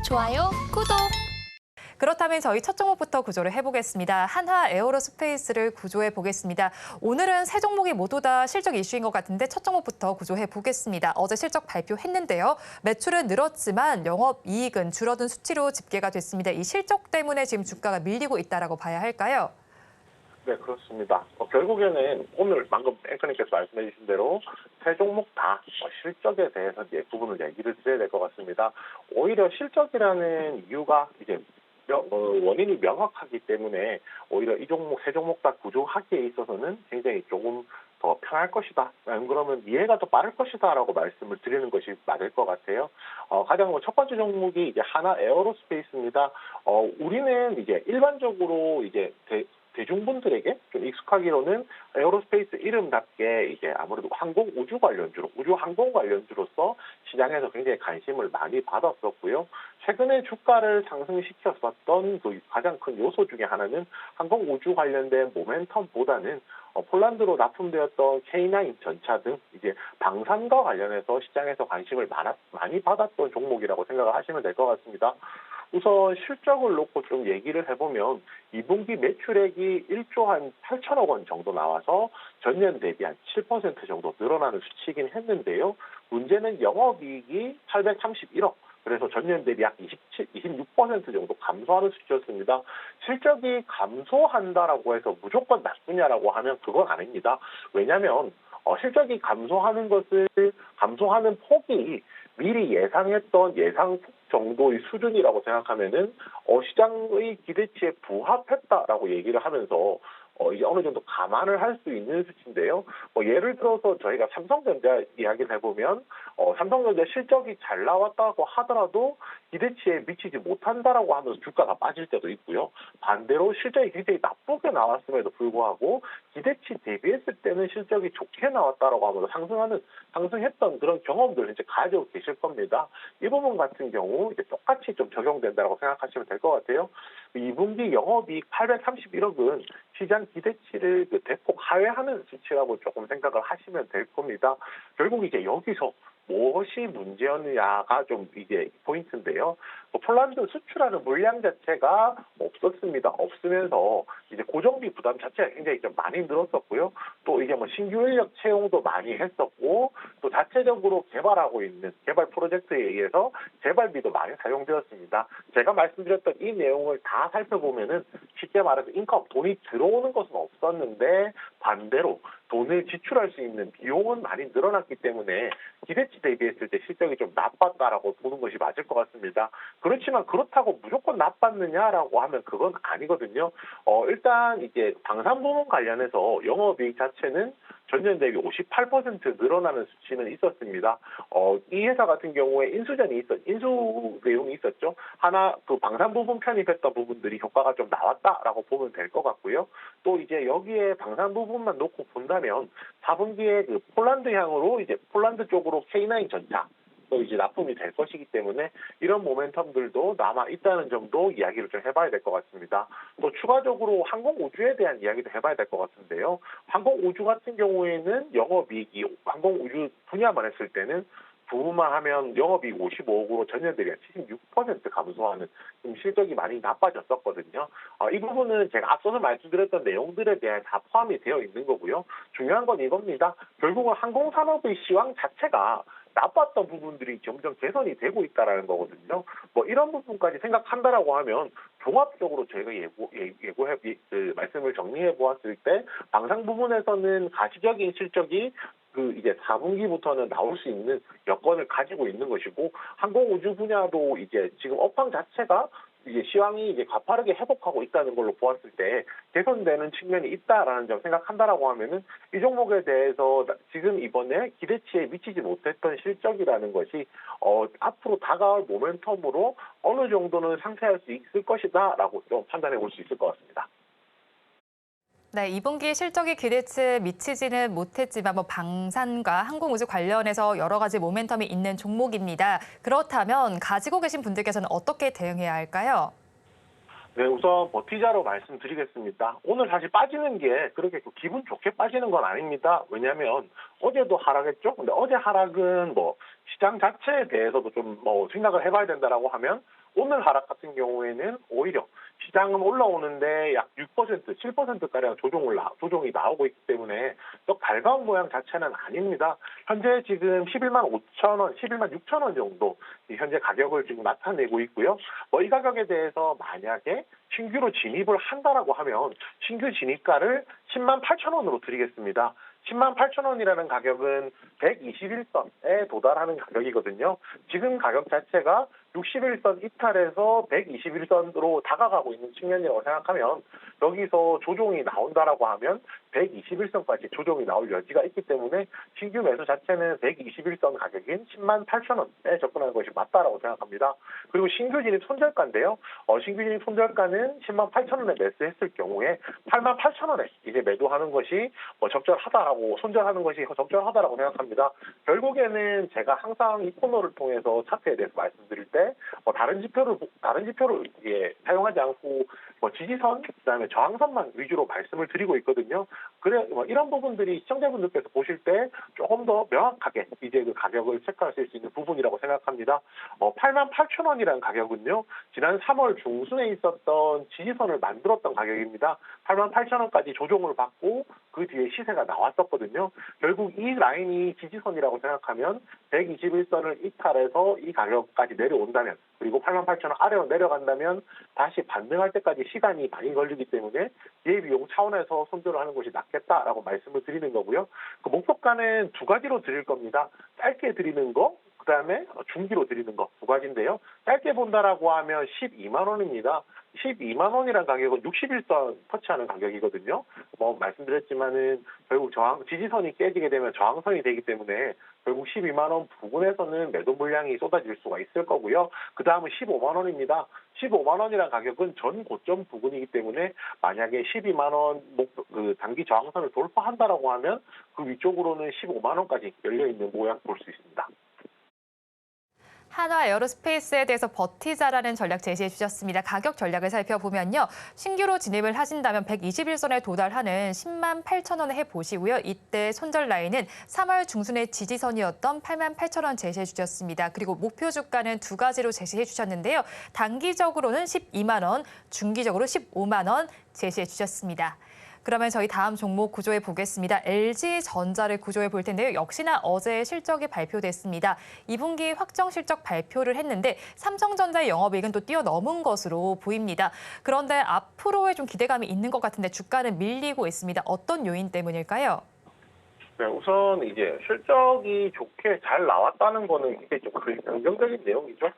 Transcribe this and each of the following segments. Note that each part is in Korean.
좋아요, 구독. 그렇다면 저희 첫 종목부터 구조를 해보겠습니다. 한화 에어로스페이스를 구조해 보겠습니다. 오늘은 세 종목이 모두 다 실적 이슈인 것 같은데 첫 종목부터 구조해 보겠습니다. 어제 실적 발표했는데요. 매출은 늘었지만 영업이익은 줄어든 수치로 집계가 됐습니다. 이 실적 때문에 지금 주가가 밀리고 있다라고 봐야 할까요? 네, 그렇습니다. 결국에는 오늘 방금 앵커님께서 말씀해 주신 대로 세 종목 다 실적에 대해서 이제 부분을 얘기를 드려야 될 것 같습니다. 오히려 실적이라는 이유가 이제 원인이 명확하기 때문에 오히려 이 종목, 세 종목 다 구조하기에 있어서는 굉장히 조금 더 편할 것이다. 그러면 이해가 더 빠를 것이다라고 말씀을 드리는 것이 맞을 것 같아요. 가장 첫 번째 종목이 이제 하나 에어로스페이스입니다. 우리는 이제 일반적으로 이제 대중분들에게 좀 익숙하기로는 에어로스페이스 이름답게 이제 아무래도 항공 우주 관련주로, 우주 항공 관련주로서 시장에서 굉장히 관심을 많이 받았었고요. 최근에 주가를 상승시켰었던 그 가장 큰 요소 중에 하나는 항공 우주 관련된 모멘텀보다는 폴란드로 납품되었던 K9 전차 등 이제 방산과 관련해서 시장에서 관심을 많이 받았던 종목이라고 생각을 하시면 될 것 같습니다. 우선 실적을 놓고 좀 얘기를 해보면 2분기 매출액이 1조 한 8천억 원 정도 나와서 전년 대비 한 7% 정도 늘어나는 수치이긴 했는데요. 문제는 영업이익이 831억. 그래서 전년 대비 약 26% 정도 감소하는 수치였습니다. 실적이 감소한다라고 해서 무조건 나쁘냐라고 하면 그건 아닙니다. 왜냐하면 실적이 감소하는 폭이 미리 예상했던 예상 정도의 수준이라고 생각하면은 시장의 기대치에 부합했다라고 얘기를 하면서 이제 어느 정도 감안을 할 수 있는 수치인데요. 예를 들어서 저희가 삼성전자 이야기를 해보면 삼성전자 실적이 잘 나왔다고 하더라도 기대치에 미치지 못한다라고 하면서 주가가 빠질 때도 있고요. 반대로 실적이 굉장히 나쁘게 나왔음에도 불구하고 기대치 대비했을 때는 실적이 좋게 나왔다라고 하면서 상승했던 그런 경험들을 이제 가지고 계실 겁니다. 이 부분 같은 경우 이제 똑같이 좀 적용된다라고 생각하시면 될 것 같아요. 2분기 영업이익 831억은 시장 기대치를 대폭 하회하는 수치라고 조금 생각을 하시면 될 겁니다. 결국 이제 여기서 무엇이 문제였느냐가 좀 이제 포인트인데요. 폴란드 수출하는 물량 자체가 없었습니다. 없으면서 이제 고정비 부담 자체가 굉장히 좀 많이 늘었었고요. 또 이제 신규 인력 채용도 많이 했었고, 또 자체적으로 개발하고 있는 개발 프로젝트에 의해서 재발비도 많이 사용되었습니다. 제가 말씀드렸던 이 내용을 다 살펴보면은 쉽게 말해서 인컴, 돈이 들어오는 것은 없었는데 반대로 돈을 지출할 수 있는 비용은 많이 늘어났기 때문에 기대치 대비했을 때 실적이 좀 나빴다라고 보는 것이 맞을 것 같습니다. 그렇지만 그렇다고 무조건 나빴느냐라고 하면 그건 아니거든요. 일단 이제 방산 부문 관련해서 영업이익 자체는 전년 대비 58% 늘어나는 수치는 있었습니다. 이 회사 같은 경우에 인수 내용이 있었죠. 하나 그 방산 부분 편입했던 부분들이 효과가 좀 나왔다라고 보면 될 것 같고요. 또 이제 여기에 방산 부분만 놓고 본다면 4분기에 그 폴란드 향으로 이제 폴란드 쪽으로 K9 전차 또 이제 납품이 될 것이기 때문에 이런 모멘텀들도 남아 있다는 점도 이야기를 좀 해봐야 될 것 같습니다. 또 추가적으로 항공우주에 대한 이야기도 해봐야 될 것 같은데요. 항공우주 같은 경우에는 영업이익이 항공우주 분야만 했을 때는 부분만 하면 영업이익 55억으로 전년 대비 76% 감소하는 좀 실적이 많이 나빠졌었거든요. 이 부분은 제가 앞서서 말씀드렸던 내용들에 대해 다 포함이 되어 있는 거고요. 중요한 건 이겁니다. 결국은 항공산업의 시황 자체가 나빴던 부분들이 점점 개선이 되고 있다라는 거거든요. 이런 부분까지 생각한다라고 하면 종합적으로 저희가 말씀을 정리해 보았을 때 방산 부분에서는 가시적인 실적이 그 이제 4분기부터는 나올 수 있는 여건을 가지고 있는 것이고 항공우주 분야도 이제 지금 업황 자체가 이제 시황이 이제 가파르게 회복하고 있다는 걸로 보았을 때 개선되는 측면이 있다라는 점 생각한다라고 하면은 이 종목에 대해서 지금 이번에 기대치에 미치지 못했던 실적이라는 것이 앞으로 다가올 모멘텀으로 어느 정도는 상쇄할 수 있을 것이다라고 좀 판단해 볼 수 있을 것 같습니다. 네, 2분기 실적이 기대치에 미치지는 못했지만 방산과 항공우주 관련해서 여러 가지 모멘텀이 있는 종목입니다. 그렇다면 가지고 계신 분들께서는 어떻게 대응해야 할까요? 네, 우선 버티자로 말씀드리겠습니다. 오늘 사실 빠지는 게 그렇게 기분 좋게 빠지는 건 아닙니다. 왜냐하면 어제도 하락했죠. 근데 어제 하락은 시장 자체에 대해서도 좀 뭐 생각을 해봐야 된다라고 하면 오늘 하락 같은 경우에는 오히려 시장은 올라오는데 약 6%, 7%가량 조정이 나오고 있기 때문에 또 발가운 모양 자체는 아닙니다. 현재 지금 11만 5천 원, 11만 6천 원 정도 현재 가격을 지금 나타내고 있고요. 뭐 이 가격에 대해서 만약에 신규로 진입을 한다라고 하면 신규 진입가를 10만 8천 원으로 드리겠습니다. 10만 8천 원이라는 가격은 121선에 도달하는 가격이거든요. 지금 가격 자체가 61선 이탈해서 121선으로 다가가고 있는 측면이라고 생각하면 여기서 조정이 나온다라고 하면 121선까지 조정이 나올 여지가 있기 때문에 신규 매수 자체는 121선 가격인 10만 8천 원에 접근하는 것이 맞다라고 생각합니다. 그리고 신규 진입 손절가인데요. 신규 진입 손절가는 10만 8천 원에 매수했을 경우에 8만 8천 원에 이제 매도하는 것이 적절하다라고 손절하는 것이 적절하다라고 생각합니다. 결국에는 제가 항상 이 코너를 통해서 차트에 대해서 말씀드릴 때 다른 지표를 사용하지 않고 지지선 그다음에 저항선만 위주로 말씀을 드리고 있거든요. 그래 이런 부분들이 시청자분들께서 보실 때 조금 더 명확하게 이제 그 가격을 체크하실 수 있는 부분이라고 생각합니다. 8만 8천 원이라는 가격은요. 지난 3월 중순에 있었던 지지선을 만들었던 가격입니다. 8만 8천 원까지 조정을 받고 그 뒤에 시세가 나왔었거든요. 결국 이 라인이 지지선이라고 생각하면 121선을 이탈해서 이 가격까지 내려온다면 그리고 8만 8천 원 아래로 내려간다면 다시 반등할 때까지 시간이 많이 걸리기 때문에 예비용 차원에서 손절을 하는 것이 낫겠다라고 말씀을 드리는 거고요. 그 목표가는 두 가지로 드릴 겁니다. 짧게 드리는 거, 그다음에 중기로 드리는 거 두 가지인데요. 짧게 본다라고 하면 12만 원입니다. 12만 원이라는 가격은 61선 터치하는 가격이거든요. 말씀드렸지만은 결국 지지선이 깨지게 되면 저항선이 되기 때문에 결국 12만 원 부근에서는 매도 물량이 쏟아질 수가 있을 거고요. 그 다음은 15만 원입니다. 15만 원이라는 가격은 전 고점 부근이기 때문에 만약에 12만 원 단기 저항선을 돌파한다라고 하면 그 위쪽으로는 15만 원까지 열려 있는 모양 볼 수 있습니다. 한화 에어로스페이스에 대해서 버티자라는 전략 제시해 주셨습니다. 가격 전략을 살펴보면요. 신규로 진입을 하신다면 121선에 도달하는 10만 8천 원에 해보시고요. 이때 손절 라인은 3월 중순의 지지선이었던 8만 8천 원 제시해 주셨습니다. 그리고 목표 주가는 두 가지로 제시해 주셨는데요. 단기적으로는 12만 원, 중기적으로 15만 원 제시해 주셨습니다. 그러면 저희 다음 종목 구조해 보겠습니다. LG전자를 구조해 볼 텐데요. 역시나 어제 실적이 발표됐습니다. 2분기 확정 실적 발표를 했는데 삼성전자의 영업이익은 또 뛰어넘은 것으로 보입니다. 그런데 앞으로의 좀 기대감이 있는 것 같은데 주가는 밀리고 있습니다. 어떤 요인 때문일까요? 네, 우선 이제 실적이 좋게 잘 나왔다는 거는 이게 좀 긍정적인 내용이죠.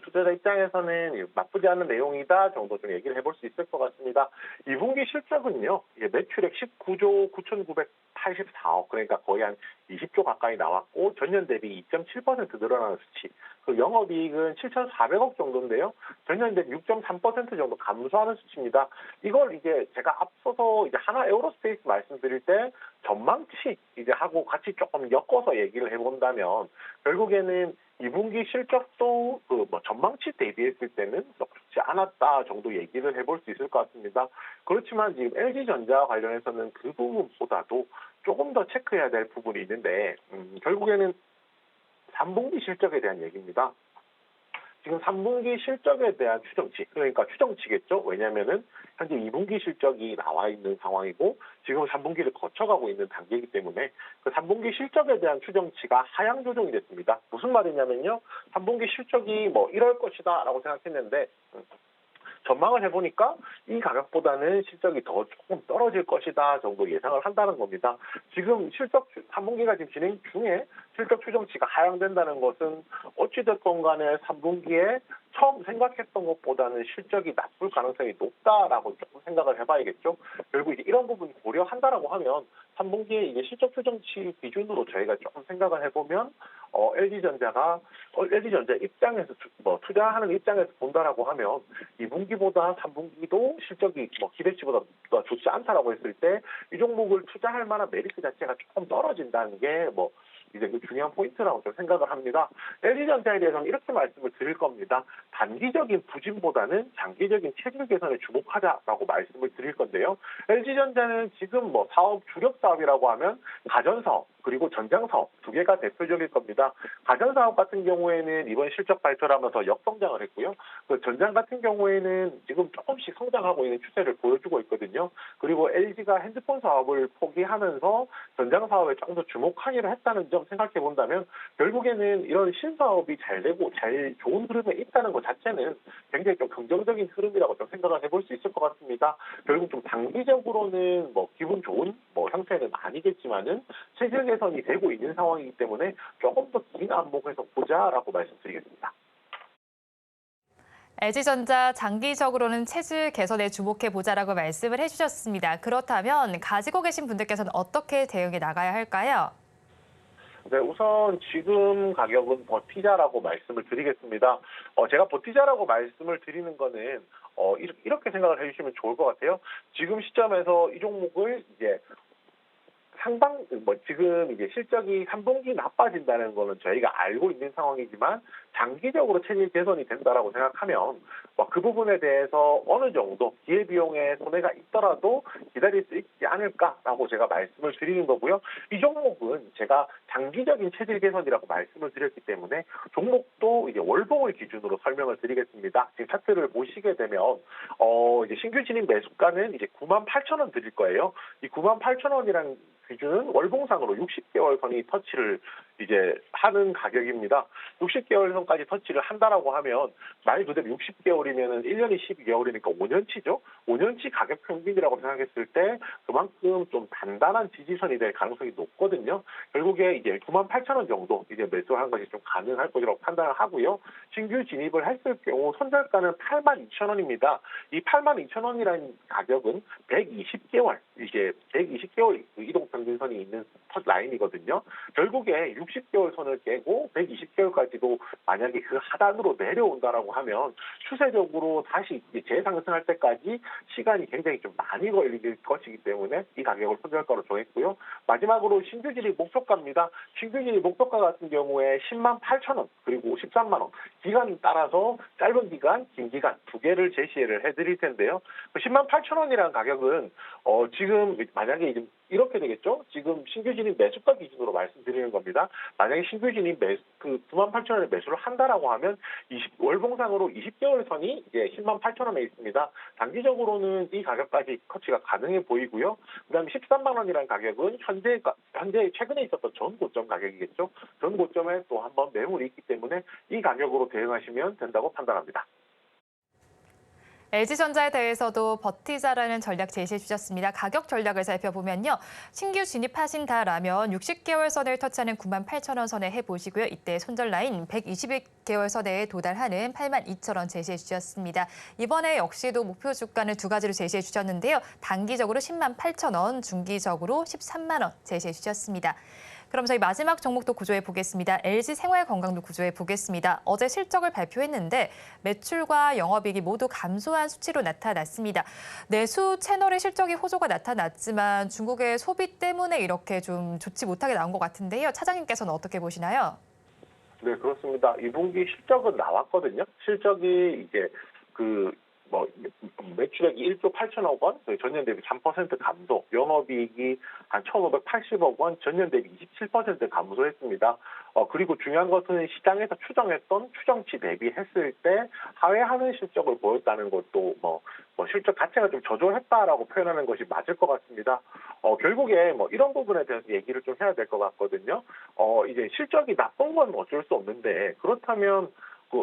투자자 입장에서는 나쁘지 않은 내용이다 정도 좀 얘기를 해볼 수 있을 것 같습니다. 2분기 실적은요, 이제 매출액 19조 9,984억, 그러니까 거의 한 20조 가까이 나왔고 전년 대비 2.7% 늘어나는 수치. 그 영업이익은 7,400억 정도인데요. 전년 대비 6.3% 정도 감소하는 수치입니다. 이걸 이제 제가 앞서서 이제 하나 에어로스페이스 말씀드릴 때 전망치 이제 하고 같이 조금 엮어서 얘기를 해본다면 결국에는 2분기 실적도 전망치 대비했을 때는 좋지 않았다 정도 얘기를 해볼 수 있을 것 같습니다. 그렇지만 지금 LG전자 관련해서는 그 부분보다도 조금 더 체크해야 될 부분이 있는데 결국에는 3분기 실적에 대한 얘기입니다. 지금 3분기 실적에 대한 추정치, 그러니까 추정치겠죠. 왜냐하면은 현재 2분기 실적이 나와 있는 상황이고 지금 3분기를 거쳐가고 있는 단계이기 때문에 그 3분기 실적에 대한 추정치가 하향 조정이 됐습니다. 무슨 말이냐면요. 3분기 실적이 이럴 것이다라고 생각했는데 전망을 해보니까 이 가격보다는 실적이 더 조금 떨어질 것이다 정도 예상을 한다는 겁니다. 지금 실적 3분기가 지금 진행 중에 실적 추정치가 하향된다는 것은 어찌됐건 간에 3분기에 처음 생각했던 것보다는 실적이 나쁠 가능성이 높다라고 조금 생각을 해봐야겠죠. 결국 이제 이런 부분 고려한다라고 하면 3분기에 이제 실적 추정치 기준으로 저희가 조금 생각을 해보면 LG전자 입장에서 투자하는 입장에서 본다라고 하면 2분기보다 3분기도 실적이 기대치보다 좋지 않다라고 했을 때 이 종목을 투자할 만한 메리트 자체가 조금 떨어진다는 게 이제 그 중요한 포인트라고 좀 생각을 합니다. LG전자에 대해서는 이렇게 말씀을 드릴 겁니다. 단기적인 부진보다는 장기적인 체질 개선에 주목하자라고 말씀을 드릴 건데요. LG전자는 지금 사업 주력 사업이라고 하면 가전사업, 그리고 전장 사업 두 개가 대표적일 겁니다. 가전 사업 같은 경우에는 이번 실적 발표를 하면서 역성장을 했고요. 그 전장 같은 경우에는 지금 조금씩 성장하고 있는 추세를 보여주고 있거든요. 그리고 LG가 핸드폰 사업을 포기하면서 전장 사업에 조금 더 주목하기로 했다는 점 생각해 본다면 결국에는 이런 신사업이 잘 되고 잘 좋은 흐름에 있다는 것 자체는 굉장히 좀 긍정적인 흐름이라고 좀 생각을 해볼 수 있을 것 같습니다. 결국 좀 단기적으로는 뭐 기분 좋은 뭐 상태는 아니겠지만은 체질 개선이 되고 있는 상황이기 때문에 조금 더 긴 안목에서 보자라고 말씀드리겠습니다. LG전자 장기적으로는 체질 개선에 주목해 보자라고 말씀을 해주셨습니다. 그렇다면 가지고 계신 분들께서는 어떻게 대응해 나가야 할까요? 네, 우선 지금 가격은 버티자라고 말씀을 드리겠습니다. 제가 버티자라고 말씀을 드리는 거는 이렇게 생각을 해주시면 좋을 것 같아요. 지금 시점에서 이 종목을 이제 지금 이제 실적이 3분기 나빠진다는 거는 저희가 알고 있는 상황이지만 장기적으로 체질 개선이 된다라고 생각하면 그 부분에 대해서 어느 정도 기회비용에 손해가 있더라도 기다릴 수 있지 않을까라고 제가 말씀을 드리는 거고요. 이 종목은 제가 장기적인 체질 개선이라고 말씀을 드렸기 때문에 종목도 이제 월봉을 기준으로 설명을 드리겠습니다. 지금 차트를 보시게 되면 이제 신규 진입 매수가는 이제 98,000원 드릴 거예요. 이 98,000원이란 기준은 월봉상으로 60개월 선이 터치를 이제 하는 가격입니다. 60개월 선까지 터치를 한다라고 하면 말 그대로 60개월이면은 1년이 12개월이니까 5년치죠. 5년치 가격 평균이라고 생각했을 때 그만큼 좀 단단한 지지선이 될 가능성이 높거든요. 결국에 이제 98,000원 정도 이제 매수하는 것이 좀 가능할 것이라고 판단을 하고요. 신규 진입을 했을 경우 손절가는 82,000원입니다. 이 82,000원이라는 가격은 120개월 이제 120개월 이동 평균선이 있는 라인이거든요. 결국에 60개월 선을 깨고 120개월까지도 만약에 그 하단으로 내려온다라고 하면 추세적으로 다시 재상승할 때까지 시간이 굉장히 좀 많이 걸릴 것이기 때문에 이 가격을 손절가로 정했고요. 마지막으로 신규 진입 목표가입니다. 신규 진입 목표가 같은 경우에 108,000원 그리고 13만 원 기간에 따라서 짧은 기간, 긴 기간 두 개를 제시를 해드릴 텐데요. 108,000원이라는 가격은 지금 만약에 이렇게 되겠죠. 지금 신규 진입 매수가 기준으로 말씀드리는 겁니다. 만약에 신규 진입 98,000원에 매수를 한다라고 하면 월봉상으로 20개월 선이 이제 108,000원에 있습니다. 단기적으로는 이 가격까지 커치가 가능해 보이고요. 그다음에 13만 원이라는 가격은 현재 최근에 있었던 전 고점 가격이겠죠. 전 고점에 또 한번 매물이 있기 때문에 이 가격으로 대응하시면 된다고 판단합니다. LG전자에 대해서도 버티자라는 전략 제시해 주셨습니다. 가격 전략을 살펴보면요. 신규 진입하신다라면 60개월 선을 터치하는 98,000원 선에 해보시고요. 이때 손절 라인 120개월 선에 도달하는 82,000원 제시해 주셨습니다. 이번에 역시도 목표 주가는 두 가지로 제시해 주셨는데요. 단기적으로 108,000원, 중기적으로 13만 원 제시해 주셨습니다. 그럼 저희 마지막 종목도 구조해 보겠습니다. LG생활건강도 구조해 보겠습니다. 어제 실적을 발표했는데 매출과 영업이익이 모두 감소한 수치로 나타났습니다. 내수 채널의 실적이 호조가 나타났지만 중국의 소비 때문에 이렇게 좀 좋지 못하게 나온 것 같은데요. 차장님께서는 어떻게 보시나요? 네, 그렇습니다. 2분기 실적은 나왔거든요. 실적이 이제 매출액이 1조 8천억 원, 전년 대비 3% 감소, 영업이익이 한 1,580억 원, 전년 대비 27% 감소했습니다. 그리고 중요한 것은 시장에서 추정했던 추정치 대비했을 때 하회하는 실적을 보였다는 것도 실적 자체가 좀 저조했다라고 표현하는 것이 맞을 것 같습니다. 결국에 이런 부분에 대해서 얘기를 좀 해야 될 것 같거든요. 이제 실적이 나쁜 건 어쩔 수 없는데 그렇다면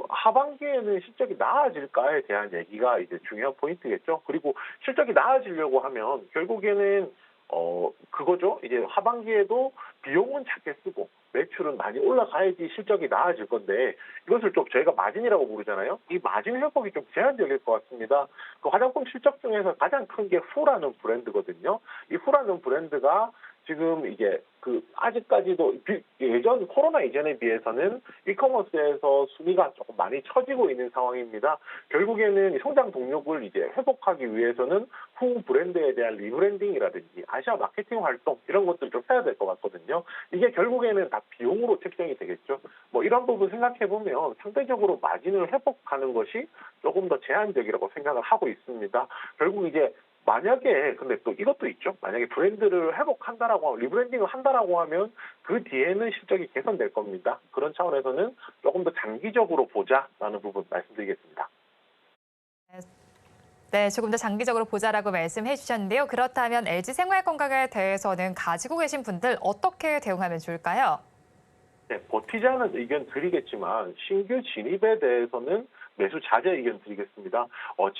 하반기에는 실적이 나아질까에 대한 얘기가 이제 중요한 포인트겠죠. 그리고 실적이 나아지려고 하면 결국에는 그거죠. 이제 하반기에도 비용은 작게 쓰고 매출은 많이 올라가야지 실적이 나아질 건데 이것을 좀 저희가 마진이라고 부르잖아요. 이 마진 회복이 좀 제한적일 것 같습니다. 그 화장품 실적 중에서 가장 큰 게 후라는 브랜드거든요. 이 후라는 브랜드가 지금 이제 아직까지도 예전 코로나 이전에 비해서는 이커머스에서 순위가 조금 많이 처지고 있는 상황입니다. 결국에는 성장 동력을 이제 회복하기 위해서는 후 브랜드에 대한 리브랜딩이라든지 아시아 마케팅 활동 이런 것들 좀 해야 될 것 같거든요. 이게 결국에는 다 비용으로 책정이 되겠죠. 이런 부분 생각해 보면 상대적으로 마진을 회복하는 것이 조금 더 제한적이라고 생각을 하고 있습니다. 결국 이제 만약에 근데 또 이것도 있죠. 만약에 브랜드를 회복한다라고 리브랜딩을 한다라고 하면 그 뒤에는 실적이 개선될 겁니다. 그런 차원에서는 조금 더 장기적으로 보자라는 부분 말씀드리겠습니다. 네, 조금 더 장기적으로 보자라고 말씀해 주셨는데요. 그렇다면 LG 생활건강에 대해서는 가지고 계신 분들 어떻게 대응하면 좋을까요? 네, 버티자는 의견 드리겠지만 신규 진입에 대해서는 매수 자제 의견 드리겠습니다.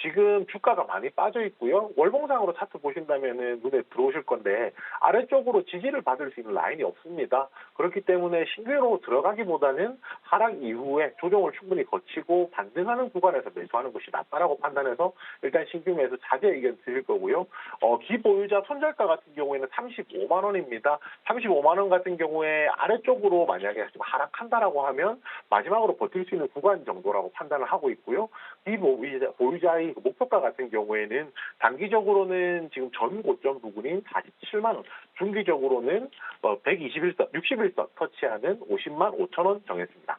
지금 주가가 많이 빠져 있고요. 월봉상으로 차트 보신다면은 눈에 들어오실 건데 아래쪽으로 지지를 받을 수 있는 라인이 없습니다. 그렇기 때문에 신규로 들어가기보다는 하락 이후에 조정을 충분히 거치고 반등하는 구간에서 매수하는 것이 낫다라고 판단해서 일단 신규 매수 자제 의견 드릴 거고요. 기보유자 손절가 같은 경우에는 35만 원입니다. 35만 원 같은 경우에 아래쪽으로 만약에 좀 하락한다라고 하면 마지막으로 버틸 수 있는 구간 정도라고 판단을 하고 있고요. 이 보유자의 목표가 같은 경우에는 단기적으로는 지금 전 고점 부근인 47만 원, 중기적으로는 121선, 61선 터치하는 50만 5천 원 정했습니다.